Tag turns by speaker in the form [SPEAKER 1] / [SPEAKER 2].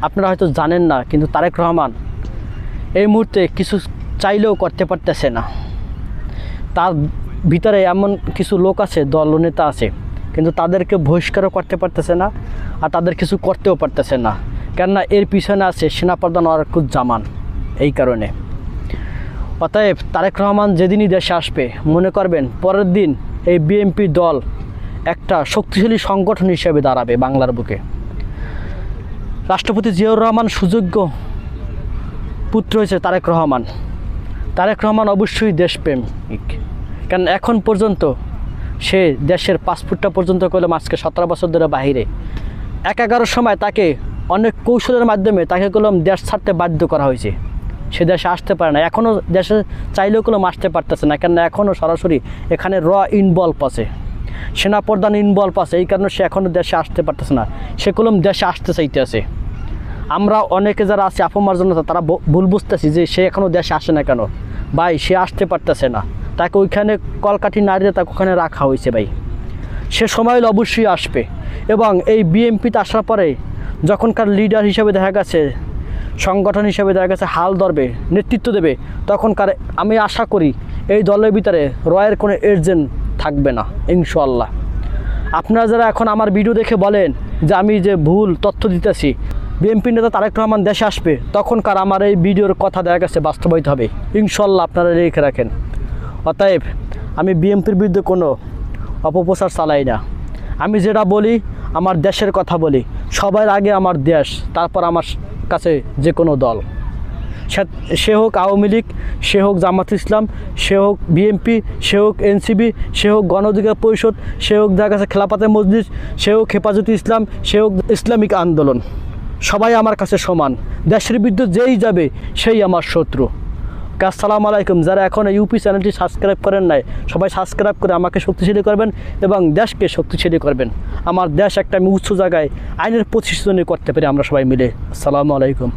[SPEAKER 1] আপনারা হয়তো জানেন না, কিন্তু তারেক রহমান এই মুহূর্তে কিছু চাইলেও করতে পারতেছে না। তার ভিতরে এমন কিছু লোক আছে, দলনেতা আছে, কিন্তু তাদেরকে বহিষ্কারও করতে পারতেছে না, আর তাদের কিছু করতেও পারতেছে না। কেননা এর পিছনে আছে সেনাপ্রধান ওয়াকারুজ্জামান। এই কারণে অতএব তারেক রহমান যেদিনই দেশে আসবে, মনে করবেন পরের দিন এই বিএনপি দল একটা শক্তিশালী সংগঠন হিসেবে দাঁড়াবে বাংলার বুকে। রাষ্ট্রপতি জিয়াউর রহমান সুযোগ্য পুত্র হয়েছে তারেক রহমান। তারেক রহমান অবশ্যই দেশপ্রেমিক, কারণ এখন পর্যন্ত সে দেশের পাসপোর্টটা পর্যন্ত করলাম আজকে 17 বছর ধরে বাহিরে। 11 সময় তাকে অনেক কৌশলের মাধ্যমে তাকে করলাম দেশ ছাড়তে বাধ্য করা হয়েছে। সে দেশে আসতে পারে না, এখনও দেশে চাইলেও করলাম আসতে পারতেছে না, কেন এখনও সরাসরি এখানে ইনভলভ আছে, সেনাপ্রধান ইনভলভ আছে। এই কারণে সে এখনও দেশে আসতে পারতেছে না, সে কলম দেশে আসতে চাইতে আছে। আমরা অনেকে যারা আছি আপামার জন্য তারা ভুল বুঝতেছি যে সে এখনও দেশে আসে না কেন। ভাই, সে আসতে পারতেছে না, তাকে ওইখানে কলকাঠি নাড়িয়ে তাকে ওখানে রাখা হয়েছে। ভাই, সে সময় অবশ্যই আসবে, এবং এই বিএনপিতে আসার পরে যখনকার লিডার হিসেবে দেখা গেছে, সংগঠন হিসেবে দেখা গেছে হাল ধরবে, নেতৃত্ব দেবে, তখনকার আমি আশা করি এই দলের ভিতরে রয়ের কোনো এজেন্ট থাকবে না ইনশাআল্লাহ। আপনারা যারা এখন আমার ভিডিও দেখে বলেন যে আমি যে ভুল তথ্য দিতেছি, বিএনপি নেতা তারেক রহমান দেশে আসবে, তখনকার আমার এই ভিডিওর কথা দেখা গেছে বাস্তবায়িত হবে ইনশাআল্লাহ, আপনারা লিখে রাখেন। অতএব আমি বিএনপির বিরুদ্ধে কোনো অপপ্রচার চালাই না। আমি যেটা বলি আমার দেশের কথা বলি। সবার আগে আমার দেশ, তারপর আমার কাছে যে কোনো দল, সে হোক আওয়ামী লীগ, সে হোক জামাত ইসলাম, সে হোক বিএনপি, সে হোক এনসিপি, সে হোক গণ অধিকার পরিষদ, সে হোক দেখা গেছে খেলাফতে মজলিস, সে হোক হেফাজতে ইসলাম, সে হোক ইসলামিক আন্দোলন, সবাই আমার কাছে সমান। দেশের বিরুদ্ধে যেই যাবে সেই আমার শত্রু। আসসালামু আলাইকুম। যারা এখন ইউপি চ্যানেলটি সাবস্ক্রাইব করেন নাই, সবাই সাবস্ক্রাইব করে আমাকে শক্তিশালী করবেন এবং দেশকে শক্তিশালী করবেন। আমার দেশ একটা আমি উচ্চ জায়গায় আইনের প্রতিষ্ঠা করতে পারি আমরা সবাই মিলে। আসসালামু আলাইকুম।